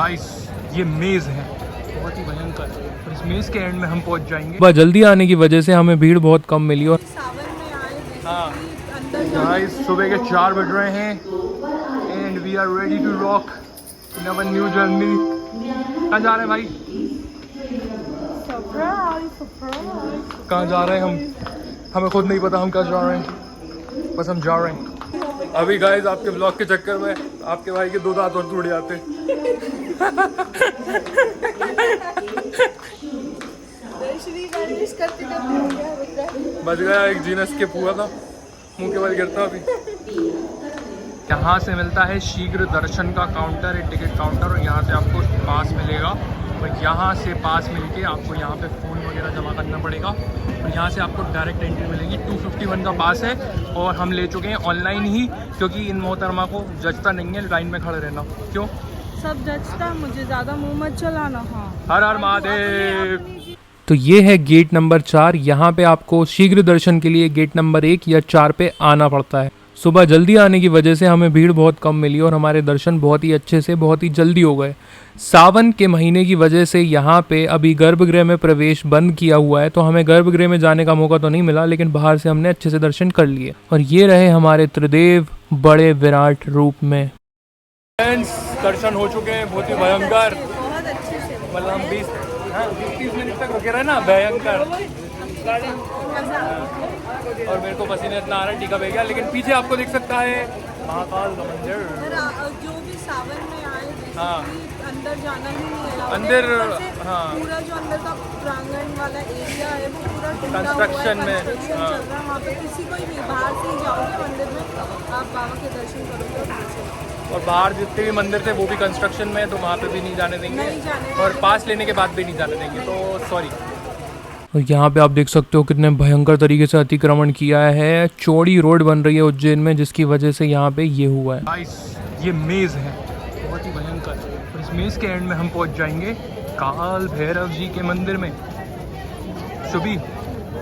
Guys ये मेज़ है बहुत ही भयंकर और इस मेज़ के एंड में हम पहुंच जाएंगे। सुबह जल्दी आने की वजह से हमें भीड़ बहुत कम मिली और हाँ गाइस सुबह के 4 बज रहे हैं and we are ready to rock in our new journey. कहाँ जा रहे हैं भाई? कहाँ जा रहे हैं हम? हमें खुद नहीं पता हम कहाँ जा रहे हैं, बस हम जा रहे हैं। अभी गाइस आपके ब्लॉग के चक्कर में आपके भाई के 2 दांत और टूट जाते। बच गया एक जीनस के पूरा था, मुंह के बल गिरता। अभी यहाँ से मिलता है शीघ्र दर्शन का काउंटर है, टिकट काउंटर, और यहाँ से आपको पास मिलेगा और यहाँ से पास मिलके आपको यहाँ पे फ़ोन वगैरह जमा करना पड़ेगा और यहाँ से आपको डायरेक्ट एंट्री मिलेगी। 251 का पास है और हम ले चुके हैं ऑनलाइन ही, क्योंकि इन मोहतरमा को जचता नहीं है लाइन में खड़े रहना। क्यों? सब जचता, मुझे ज़्यादा मुँह मत चलाना। हाँ, हर हर महादेव। तो ये है गेट नंबर 4। यहाँ पे आपको शीघ्र दर्शन के लिए गेट नंबर 1 या 4 पे आना पड़ता है। सुबह जल्दी आने की वजह से हमें भीड़ बहुत कम मिली और हमारे दर्शन बहुत ही अच्छे से बहुत ही जल्दी हो गए। सावन के महीने की वजह से यहाँ पे अभी गर्भगृह में प्रवेश बंद किया हुआ है, तो हमें गर्भगृह में जाने का मौका तो नहीं मिला, लेकिन बाहर से हमने अच्छे से दर्शन कर लिए। और ये रहे हमारे त्रिदेव बड़े विराट रूप में। दर्शन हो चुके हैं बहुत ही भयंकर, बहुत अच्छे से। मतलब हम 20-30 मिनट तक रुके रहे ना, भयंकर। और मेरे को पसीने इतना आ रहा है, टीका बह गया। लेकिन पीछे आपको दिख सकता है महाकाल का मंदिर। जो भी सावन में आए, हाँ, अंदर जाना ही नहीं है। अंदर हाँ, पूरा जो अंदर का प्रांगण वाला एरिया है वो पूरा कंस्ट्रक्शन में चल रहा है। वहाँ पे किसी को ही नहीं, बाहर से ही जाओगे मंदिर में, आप बाबा के दर्शन करोगे। और बाहर जितने भी मंदिर थे वो भी कंस्ट्रक्शन में है, तो वहाँ पे भी नहीं जाने देंगे, नहीं जाने देंगे। और पास लेने के बाद भी नहीं जाने देंगे, तो सॉरी। और यहाँ पे आप देख सकते हो कितने भयंकर तरीके से अतिक्रमण किया है। चौड़ी रोड बन रही है उज्जैन में, जिसकी वजह से यहाँ पे ये हुआ है। गाइस ये मेज़ है बहुत ही भयंकर और इस मेज़ के एंड में हम पहुँच जाएंगे काल भैरव जी के मंदिर में। शुभी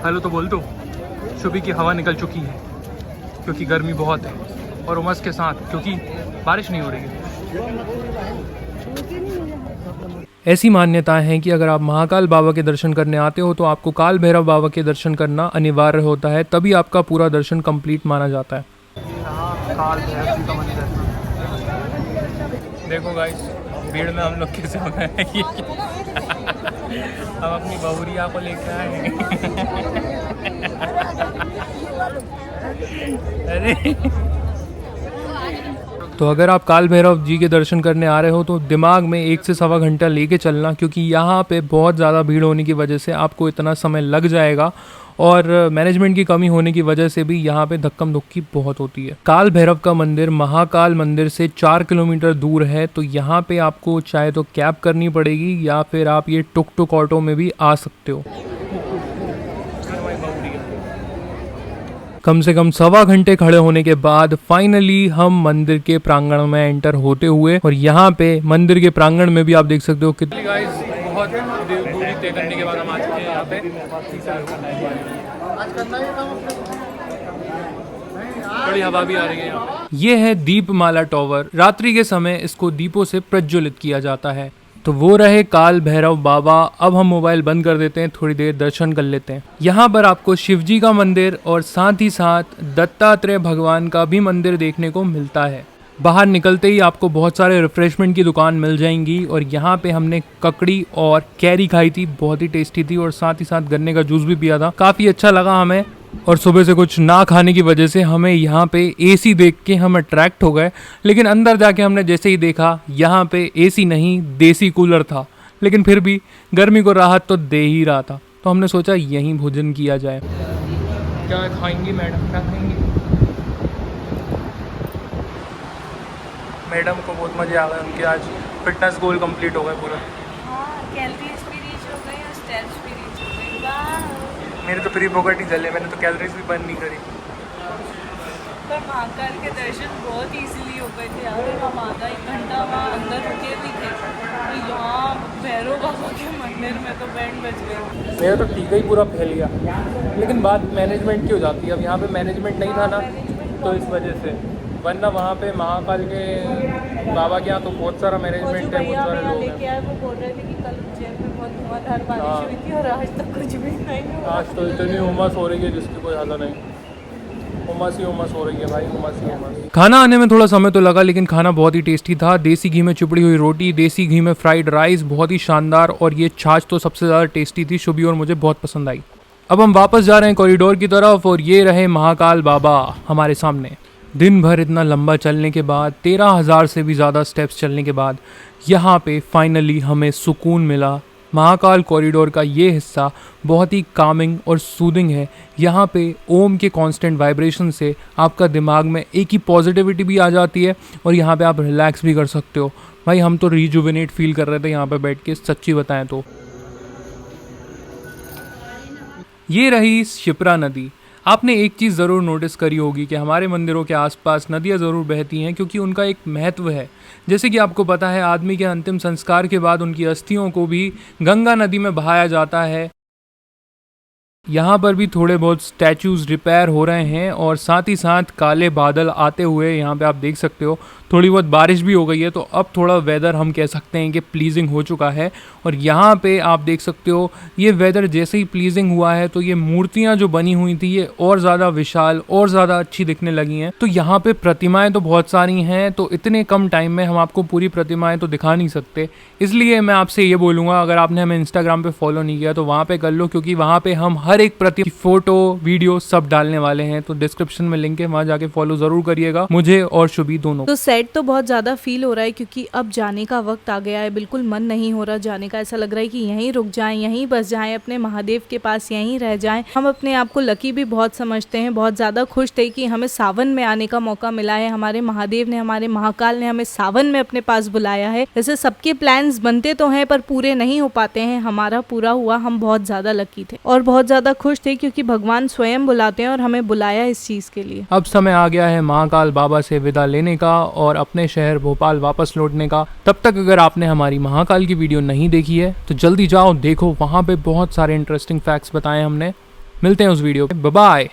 हेलो तो बोल दो। शुभी की हवा निकल चुकी है क्योंकि गर्मी बहुत है, और उमस के साथ क्योंकि बारिश नहीं हो रही है। ऐसी मान्यता है कि अगर आप महाकाल बाबा के दर्शन करने आते हो तो आपको काल भैरव बाबा के दर्शन करना अनिवार्य होता है, तभी आपका पूरा दर्शन कंप्लीट माना जाता है। यहाँ काल भैरव जी का मंदिर है। देखो गाइस भीड़ में हम लोग कैसे हो गए हैं। हम अपनी बहुरिया को लेकर आए। अरे तो अगर आप काल भैरव जी के दर्शन करने आ रहे हो तो दिमाग में 1 से सवा घंटा लेके चलना, क्योंकि यहाँ पे बहुत ज़्यादा भीड़ होने की वजह से आपको इतना समय लग जाएगा, और मैनेजमेंट की कमी होने की वजह से भी यहाँ पे धक्कम धुक्की बहुत होती है। काल भैरव का मंदिर महाकाल मंदिर से 4 किलोमीटर दूर है, तो यहाँ पे आपको चाहे तो कैब करनी पड़ेगी या फिर आप ये टुक टुक ऑटो में भी आ सकते हो। कम से कम सवा घंटे खड़े होने के बाद फाइनली हम मंदिर के प्रांगण में एंटर होते हुए, और यहाँ पे मंदिर के प्रांगण में भी आप देख सकते हो कितनी गाइस बहुत दूरी तय करने के बाद हम आ चुके हैं यहाँ पे। बड़ी हवा भी आ रही है यहाँ पे। ये है दीपमाला टॉवर। रात्रि के समय इसको दीपों से प्रज्वलित किया जाता है। तो वो रहे काल भैरव बाबा। अब हम मोबाइल बंद कर देते हैं, थोड़ी देर दर्शन कर लेते हैं। यहाँ पर आपको शिव जी का मंदिर और साथ ही साथ दत्तात्रेय भगवान का भी मंदिर देखने को मिलता है। बाहर निकलते ही आपको बहुत सारे रिफ्रेशमेंट की दुकान मिल जाएंगी, और यहाँ पे हमने ककड़ी और कैरी खाई थी, बहुत ही टेस्टी थी, और साथ ही साथ गन्ने का जूस भी पिया था, काफ़ी अच्छा लगा हमें। और सुबह से कुछ ना खाने की वजह से हमें यहाँ पे एसी देख के हम अट्रैक्ट हो गए, लेकिन अंदर जाके हमने जैसे ही देखा यहाँ पे एसी नहीं देसी कूलर था, लेकिन फिर भी गर्मी को राहत तो दे ही रहा था, तो हमने सोचा यहीं भोजन किया जाए। क्या खाएंगी मैडम, क्या खाएंगी? मैडम को बहुत मजे आ गए उनके, आज फिटनेस गोल कंप्लीट हो गए पूरा। कैलोरीज भी रीच हो गई और स्टेप्स भी रीच हो गई। वाह, मेरे तो फ्री पॉकेट ही चले, मैंने तो कैलोरीज भी बर्न नहीं करी। पर महाकाल के दर्शन बहुत इजीली हो गए थे यार। हम आधा 1 घंटा वहाँ अंदर रुके भी थे, तो यहाँ भैरव बाबा के मंदिर में तो बैंड बज गई। मेरा तो टीका ही पूरा फैल गया, लेकिन बात मैनेजमेंट की हो जाती है। अब यहाँ पे मैनेजमेंट नहीं था ना, तो इस वजह से वरना वहाँ पे महाकाल के बाबा के यहाँ तो बहुत सारा और जो मैनेजमेंट है, भैया बहुत सारे यहाँ लोग लेके हैं। आए वो बोल रहे थे कि कल उज्जैन में बहुत धुआंधार हाँ। बारिश हुई थी और आज तक कुछ भी नहीं हुआ। आज तो इतनी उमस हो रही है जिसकी कोई हद नहीं, उमस ही उमस हो रही है भाई, उमस ही उमस। खाना आने में थोड़ा समय तो लगा, लेकिन खाना बहुत ही टेस्टी था। देसी घी में चुपड़ी हुई रोटी, देसी घी में फ्राइड राइस, बहुत ही शानदार। और ये छाछ तो सबसे ज़्यादा टेस्टी थी, शुभी और मुझे बहुत पसंद आई। अब हम वापस जा रहे हैं कॉरिडोर की तरफ और ये रहे महाकाल बाबा हमारे सामने। दिन भर इतना लंबा चलने के बाद, 13,000 से भी ज़्यादा स्टेप्स चलने के बाद यहाँ पे फाइनली हमें सुकून मिला। महाकाल कॉरिडोर का ये हिस्सा बहुत ही कामिंग और सूदिंग है। यहाँ पे ओम के कांस्टेंट वाइब्रेशन से आपका दिमाग में एक ही पॉजिटिविटी भी आ जाती है और यहाँ पे आप रिलैक्स भी कर सकते हो। भाई हम तो रिजुविनेट फील कर रहे थे यहाँ पे बैठ के, सच्ची बताएं तो। ये रही शिप्रा नदी। आपने एक चीज़ ज़रूर नोटिस करी होगी कि हमारे मंदिरों के आसपास नदियाँ ज़रूर बहती हैं, क्योंकि उनका एक महत्व है। जैसे कि आपको पता है, आदमी के अंतिम संस्कार के बाद उनकी अस्थियों को भी गंगा नदी में बहाया जाता है। यहाँ पर भी थोड़े बहुत स्टैचूज़ रिपेयर हो रहे हैं और साथ ही साथ काले बादल आते हुए यहाँ पे आप देख सकते हो। थोड़ी बहुत बारिश भी हो गई है, तो अब थोड़ा वेदर हम कह सकते हैं कि प्लीजिंग हो चुका है। और यहाँ पे आप देख सकते हो, ये वेदर जैसे ही प्लीजिंग हुआ है तो ये मूर्तियाँ जो बनी हुई थी ये और ज़्यादा विशाल और ज़्यादा अच्छी दिखने लगी हैं। तो यहाँ पे प्रतिमाएँ तो बहुत सारी हैं, तो इतने कम टाइम में हम आपको पूरी प्रतिमाएँ तो दिखा नहीं सकते। इसलिए मैं आपसे ये बोलूँगा, अगर आपने हमें इंस्टाग्राम पे फॉलो नहीं किया तो वहाँ पे कर लो, क्योंकि वहाँ पे हम हर एक प्रतिमा की फ़ोटो वीडियो सब डालने वाले हैं। तो डिस्क्रिप्शन में लिंक है, वहाँ जाके फॉलो ज़रूर करिएगा, मुझे और शुभी दोनों। तो सैड तो बहुत ज़्यादा फील हो रहा है क्योंकि अब जाने का वक्त आ गया है। बिल्कुल मन नहीं हो रहा जाने का, ऐसा लग रहा है कि यहीं रुक जाएं, यहीं बस जाएं, अपने महादेव के पास यहीं रह जाएं। हम अपने आप को लकी भी बहुत समझते हैं, बहुत ज़्यादा खुश थे कि हमें सावन में आने का मौका मिला है। हमारे महादेव ने, हमारे महाकाल ने हमें सावन में अपने पास बुलाया है। वैसे सबके प्लान्स बनते तो हैं पर पूरे नहीं हो पाते हैं, हमारा पूरा हुआ। हम बहुत ज़्यादा लकी थे और बहुत ज़्यादा खुश थे क्योंकि भगवान स्वयं बुलाते हैं और हमें बुलाया इस चीज़ के लिए। अब समय आ गया है महाकाल बाबा से विदा लेने का और अपने शहर भोपाल वापस लौटने का। तब तक अगर आपने हमारी महाकाल की वीडियो नहीं देखी है तो जल्दी जाओ देखो, वहाँ पे बहुत सारे इंटरेस्टिंग फैक्ट्स बताए हमने। मिलते हैं उस वीडियो पे, बाय बाय।